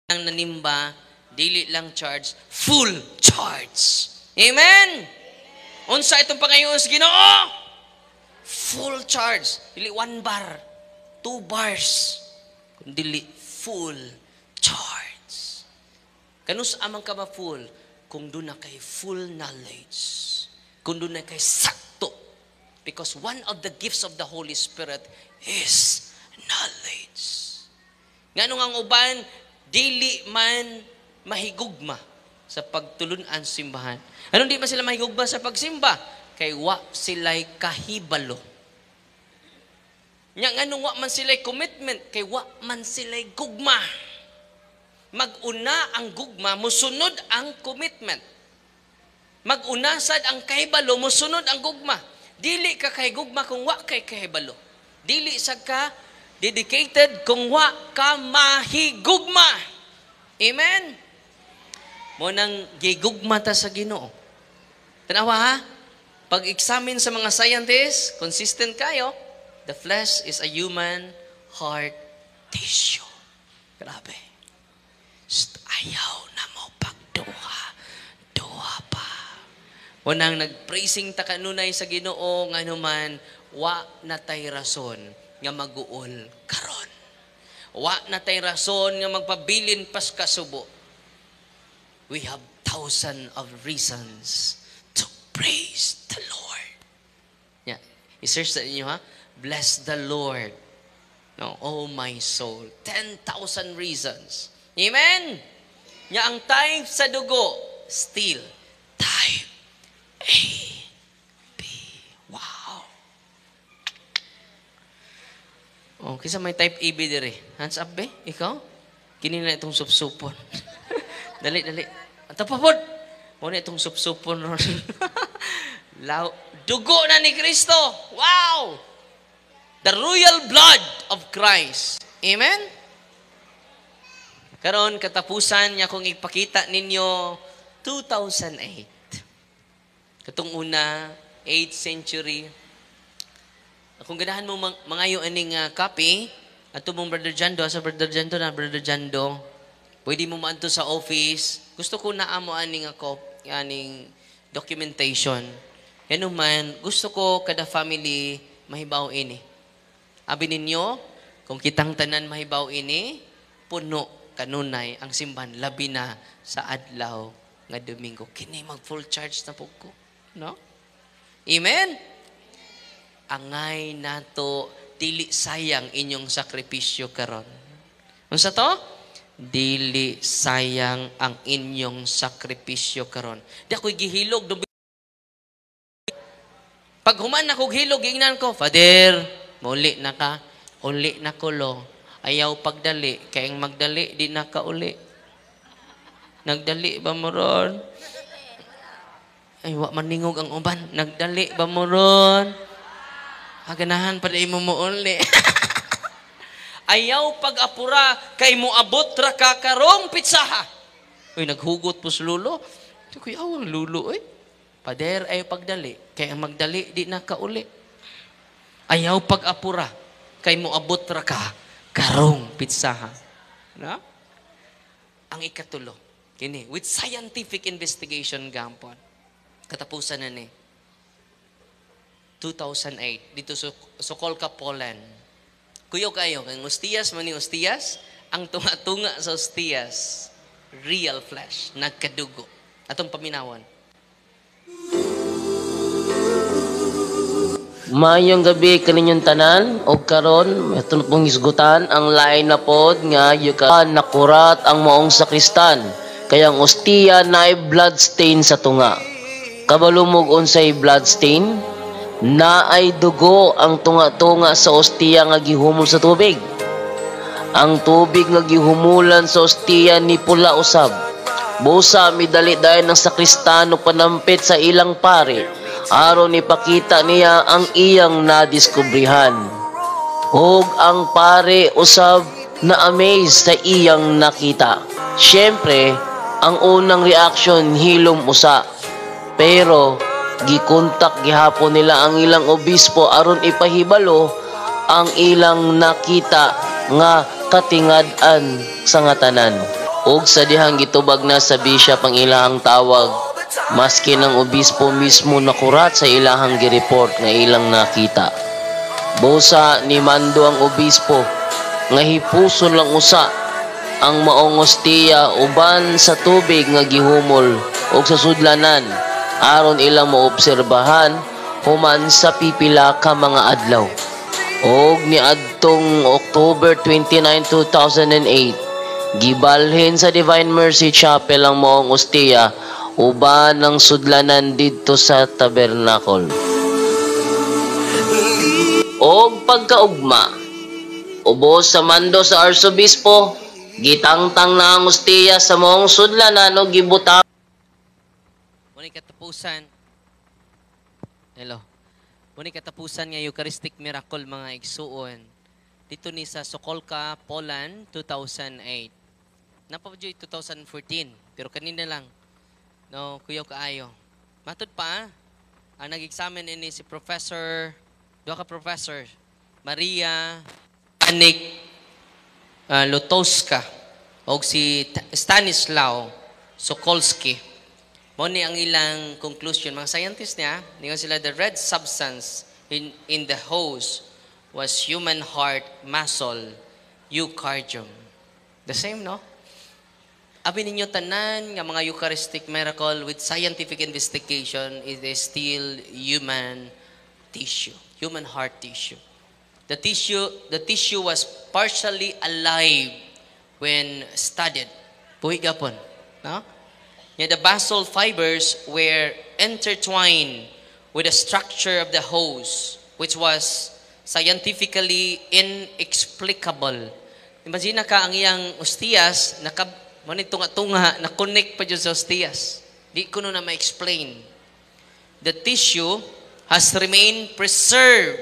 ang nanimba, dili lang charge, full charge. Amen? Unsa itong pangayon sa Ginoo? Full charge. Dili 1 bar, 2 bars. Dili full charge. Kanus amang ka ba full? Kung doon na kay full knowledge. Kung doon na kay sakto. Because one of the gifts of the Holy Spirit is knowledge. Nga nung ang uban, dili man mahigugma sa pagtulunan simbahan. Anong di man sila mahigugma sa pagsimba? Kay wa sila'y kahibalo. Nga nung wa man sila'y commitment, kay wa man sila'y gugma. Mag-una ang gugma, musunod ang commitment. Mag-una sad ang kahibalo, musunod ang gugma. Dili ka kay gugma kung wa kay kahibalo. Dili sad ka dedicated kung wa ka mahigugma. Amen? Mo nang gigugma ta sa Ginoo. Tanawa ha? Pag-examine sa mga scientists, consistent kayo, the flesh is a human heart tissue. Grabe. Ayaw na mo pagduha. Duha pa. Mo nang nag-praising ta kanunay sa Ginoo, nga naman, wa na tay rason nga mag-uol karon. Wa na tay rason nga magpabilin pas kasubo. We have thousands of reasons to praise the Lord. Yeah. I-search sa inyo ha. Bless the Lord. No, oh my soul. 10,000 reasons. Amen? Nya ang type sa dugo, still. Type A. B. Wow. Oh, kisa may type AB dire. Hands up be, ikaw? Kini na itong supsupon. Dali. Tapapod. Mo na itong supsupon ron. Dugo na ni Kristo. Wow! The royal blood of Christ. Amen? Karon katapusan niya kung ipakita ninyo 2008. Katong una, 8th century. Kung ganahan mo mangayo aning copy, ato mong Brother Jando, sa Brother Jando, pwede mo maanto sa office. Gusto ko na amo aning documentation. Yan man, gusto ko kada family mahibaw ini. Abi ninyo, kung kitang tanan mahibaw ini, puno kanunay ang simbahan labi na sa adlaw nga Domingo. Kini mag full charge na po ko. No? Amen? Angay nato dili sayang inyong sakripisyo karon. Unsa to? Dili sayang ang inyong sakripisyo karon. Di ako'y gihilog. Pag human akong hilog, ingnan ko, Father, muli na ka. Uli na ko lo. Ayaw pagdali. Kayang magdali, di na ka uli. Nagdali ba mo ron? Ay, wa maningog ang uban. Nagdali ba mo ron? Ganahan pa rin mo uli. Ayaw pag-apura, kay mo abot ra ka karong pitsaha. Uy, naghugot po sa lulo. Kuy awang lulo, eh. Pader ayaw pagdali. Kaya magdali, di na ka uli. Ayaw pag-apura, kay mo abot ra ka karong pitsaha. No? Ang ikatulo, kini, with scientific investigation, gampon. Katapusan na ni. 2008, dito sa Sokolka, Poland. Kuyo kayo, kang Ostias, mani Ostias, ang tunga-tunga sa Ostias, real flesh, nagkadugo. Atong paminawan. Mayong gabi kaninyong tanan, o karon, ito pong isgutan, ang lain na pod nga, yuka nakurat ang maong sakristan, kaya ang Ostia na blood stain sa tunga. Kabalumog unsay bloodstain, na ay dugo ang tunga-tunga sa ostiya nga gihumol sa tubig. Ang tubig nga gihumulan sa ostiya ni pula usab. Busa midali dayon ng sakristano panampit sa ilang pare aron ipakita niya ang iyang nadiskubrihan. Ug ang pare usab na amaze sa iyang nakita. Siyempre, ang unang reaction hilom usa. Pero gikontak gihapon nila ang ilang obispo aron ipahibalo ang ilang nakita nga katingad-an sa ngatanan. Ug sa dihang gitubag na sa bishop ang ilahang tawag, maski ng obispo mismo nakurat sa ilahang gireport nga ilang nakita. Busa ni mando ang obispo nga hipuson lang usa ang maong ostiya uban sa tubig nga gihumol ug sa sudlanan aron ilang maobserbahan human sa pipila ka mga adlaw. Og niadtong October 29, 2008, gibalhin sa Divine Mercy Chapel ang maong ostiya uban ng sudlanan didto sa tabernacle. Og pagkaugma, ubos sa mando sa arsobispo, gitangtang na ang ostiya sa maong sudlanan og gibutang. Muna katapusan. Hello. Muna katapusan nga Eucharistic Miracle mga igsuon. Dito ni sa Sokolka, Poland, 2008. Napapadyoy 2014, pero kanina lang. No, kuyaw kaayo. Matod pa, ang nag-examine ini si Professor, duha ka Professor, Maria Anik Lutowska o si Stanislaw Sokolski. Moni ang ilang conclusion. Mga scientists niya, niya sila, the red substance in the hose was human heart muscle eucardium. The same, no? Abi ninyo tanan nga mga Eucharistic miracle with scientific investigation, it is still human tissue, human heart tissue. The tissue was partially alive when studied. Buhi gapon, no? Yeah, the basal fibers were intertwined with the structure of the hose, which was scientifically inexplicable. Imagine ka ang iyang ostias, tunga-tunga, na-connect pa dyan sa ostias. Di ko na ma-explain. The tissue has remained preserved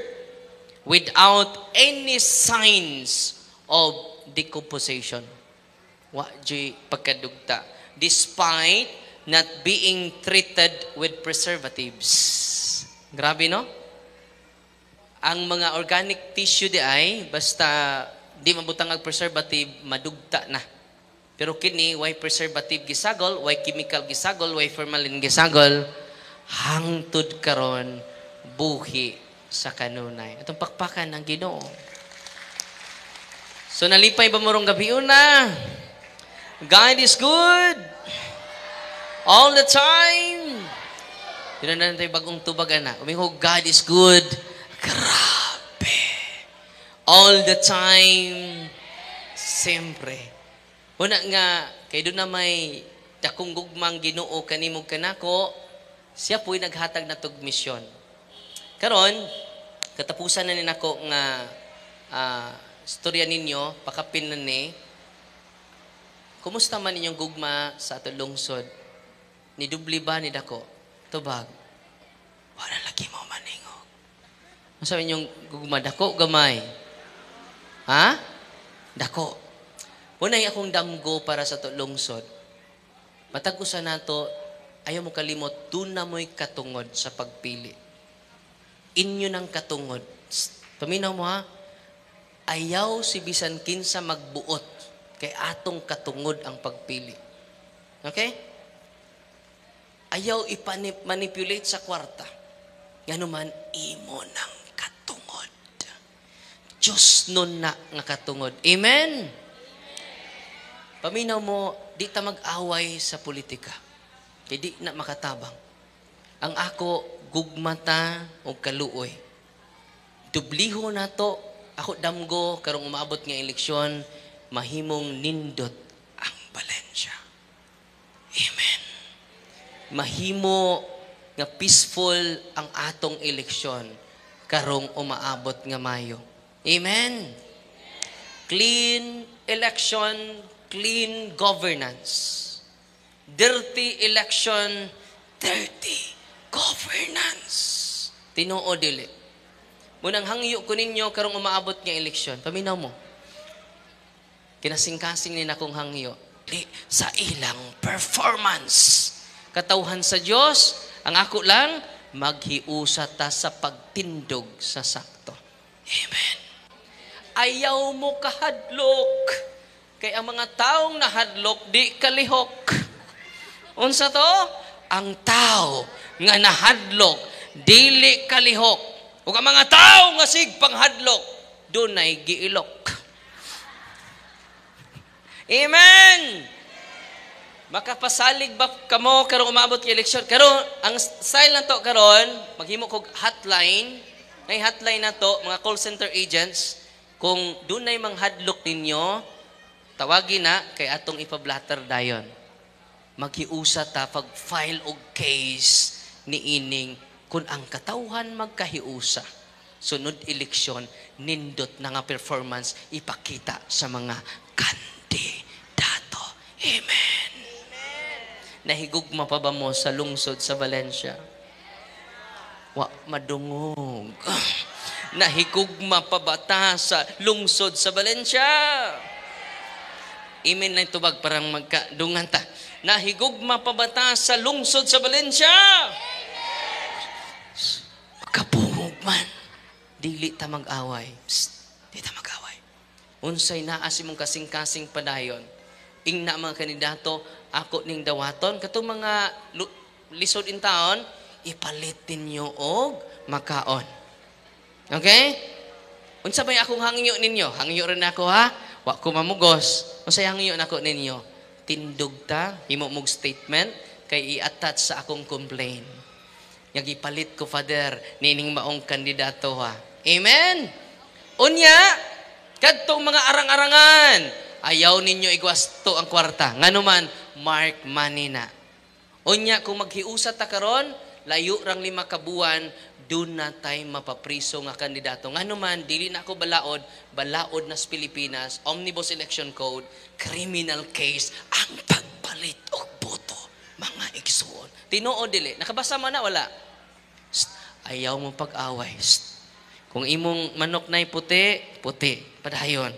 without any signs of decomposition. Wa di pagkadugta. Despite not being treated with preservatives. Grabe, no? Ang mga organic tissue di ay, basta di mabutang ang preservative, madugta na. Pero kini, why preservative gisagol, why chemical gisagol, why formalin gisagol, hangtod karon buhi sa kanunay. Itong pakpakan ng Ginoo. So nalipay ba morong gabi una? God is good. All the time. Yun na tayo bagong tubagan na. Umihog, God is good. Grabe. All the time. Siyempre. Una nga, kay doon na may dakong gugmang Ginoo kanimog kanako, siya po'y naghatag na tog misyon. Karon, katapusan na ninako nga storya ninyo, pakapin na ni, kumusta man inyong gugma sa atong lungsod? Ni dubli ba ni dako? Tubag. Wala lagi mo maningog. Ano sabi inyong gugma? Dako, gamay. Ha? Dako. Unay akong damgo para sa atong lungsod. Matag-usa nato, ayaw mo kalimot, doon na mo'y katungod sa pagpili. Inyo ng katungod. Paminaw mo ha? Ayaw si bisan kinsa magbuot. Kay atong katungod ang pagpili. Okay? Ayaw ipanipulate sa kwarta. Yan naman, imo ng katungod. Diyos nun na nga katungod. Amen? Paminaw mo, di ta mag-away sa politika. Kaya di na makatabang. Ang ako, gugmata o kaluoy. Dubliho na to, ako damgo, karong umabot nga eleksyon, mahimong nindot ang Valencia. Amen. Mahimo nga peaceful ang atong eleksyon karong umaabot nga Mayo. Amen. Clean election, clean governance. Dirty election, dirty governance. Tinuo dili. Munang hangyo ko ninyo karong umaabot nga eleksyon. Paminaw mo. Kinasing-kasing ni nakong hangyo. Di sa ilang performance. Katawhan sa Dios, ang ako lang maghiusa ta sa pagtindog sa sakto. Amen. Ayaw mo kahadlok. Kay ang mga taong nahadlok, di kalihok. Unsa to? Ang tao nga nahadlok, dili kalihok. Ug ang mga tao nga sig panghadlok, dunay giilok. Amen. Makapasalig ba kamo karong umabot kay eleksyon? Karon ang style na to karon, maghimo kog hotline. Nay hotline na to mga call center agents. Kung dunay manghadlok ninyo, tawagin na kay atong ipablatter dayon. Maghiusa ta pag-file og case ni ining kung ang katawhan magkahiusa. Sunod eleksyon, nindot na nga performance ipakita sa mga kandidato. Amen. Nahigugma pa ba mo sa lungsod sa Valencia? Wa madungog. Nahigugma pa ba ta sa lungsod sa Valencia? Amen na itubag parang magkadungan ta. Nahigugma pa ba ta sa lungsod sa Valencia? Magkabungog man. Dili ta mag-away. Dili ta mag-away. Unsay naa si mong kasing-kasing padayon. Ingna mga kandidato, ako ning dawaton. Katong mga lisod in taon, ipalit ninyo og makaon. Okay? Unsa bay akong hangyo ninyo? Hangyo rin ako ha? Wa ko mamugos. Unsay hangyo nako ninyo? Tindog ta, himo mog statement, kay i-attach sa akong complaint. Nga gipalit ko, Father, nining maong kandidato ha. Amen? Unya, kadtong mga arang-arangan, ayaw ninyo igwasto ang kwarta. Nganuman, mark money na. Unya, kung maghiusa ta karon, layo rang 5 kabuan, doon na tayo mapapriso nga kandidato. Nganuman, dili na ako balaod na sa Pilipinas, Omnibus Election Code, criminal case, ang pagpalit og boto, mga igsuon. Tinuo dili. Nakabasa mo na, wala? Ayaw mo pag-away. Kung imong manok na'y puti, puti. Padayon.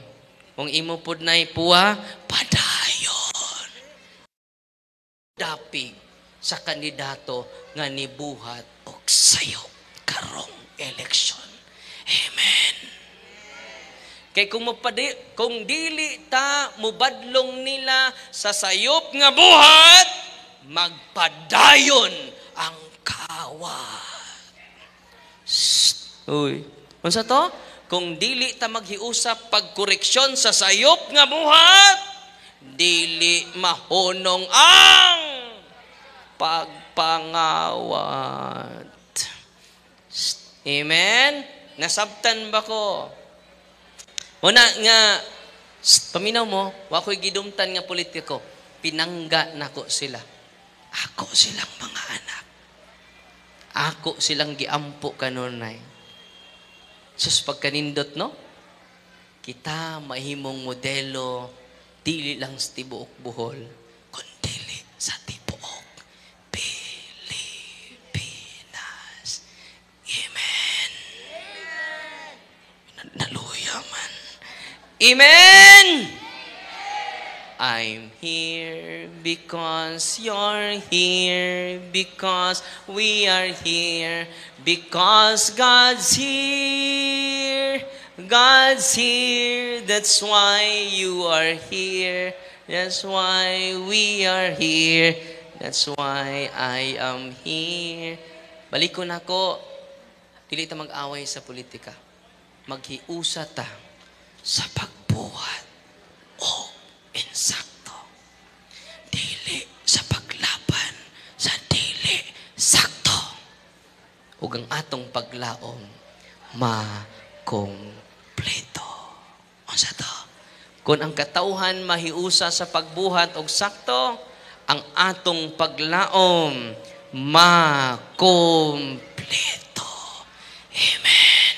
Kung imo pud na'y puwa, padayon. Dapig sa kandidato nga nibuhat og sayo karong election. Amen. Kay kung dili ta mubadlong nila sa sayop nga buhat, magpadayon ang kawat. Uy, unsa to? Kung dili ta maghiusap pagkoreksyon sa sayop nga buhat, dili mahunong ang pagpangawat. Amen? Nasabtan ba ko? Una nga, paminaw mo, wako'y gidumtan nga politiko, pinangga nako sila. Ako silang mga anak. Ako silang giampo kanunay. Sus, pagkanindot, no? Kita mahimong modelo, dili lang sa tibuok Bohol, kundi sa tibuok Pilipinas. Amen. Naluya man. Amen! I'm here because you're here, because we are here, because God's here. God's here, that's why you are here. That's why we are here. That's why I am here. Balik ko na ko, dili ta mag-away sa politika. Maghiusa ta sa pagbuhat o insakto. Dili sa paglaban sa dili sakto. Ug ang atong paglaom makompleto. Unsa to? Kung ang katauhan mahiusa sa pagbuhat og sakto, ang atong paglaom makumpleto. Amen.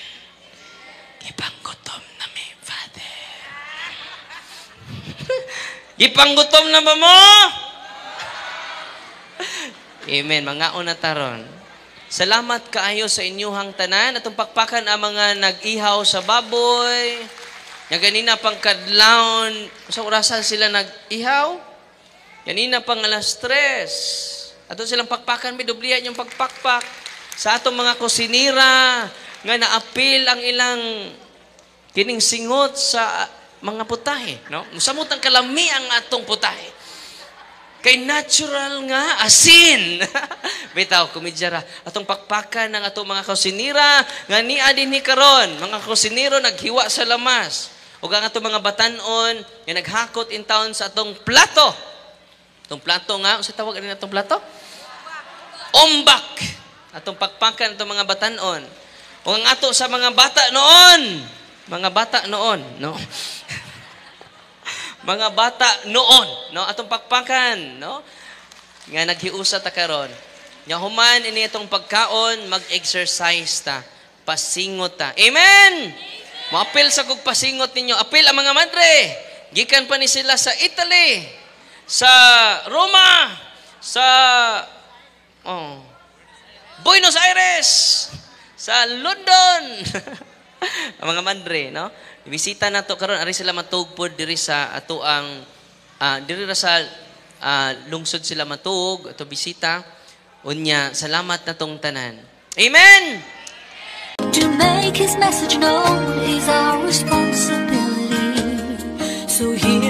Ipanggutom na mi, Father. Ipanggutom na ba mo? Amen. Mga una taron. Salamat kaayo sa inyuhang tanan. Atong pakpakan ang mga nag-ihaw sa baboy. Nga ganina pang kadlawon. Sa orasan sila nag-ihaw. Ganina pang alas 3. Ato silang pakpakan. May dublihan yung pagpakpak. Sa atong mga kusinira. Nga naapil ang ilang kining singot sa mga putahe. No? Musamutang kalami ang atong putahe. Kay natural nga asin. Bitaw, kumidyara. Atong pakpakan ng atong mga kusinira, nga ni adin ni karon, mga kusiniro naghiwa sa lamas. O ang atong mga batanon, nga naghakot in town sa atong plato. Atong plato nga, sa tawag rin atong plato? Ombak. Atong pakpakan atong mga batanon. O ang ato sa mga bata noon. Mga bata noon, no? Mga bata noon, no? Atong pakpakan, no? Nga naghiusa ta karon. Nga human ini itong pagkaon, mag-exercise ta, pasingot ta. Amen. Moapil sa kog pasingot ninyo. Apil ang mga madre. Gikan pa ni sila sa Italy, sa Roma, sa Buenos Aires, sa London. Ang mga madre, no? Bisita na to karon, ari sila matugpod diri sa ato ang diri ra sa lungsod sila matug ato bisita. Unya, salamat na tong tanan. Amen. To make his message known is our responsibility. So here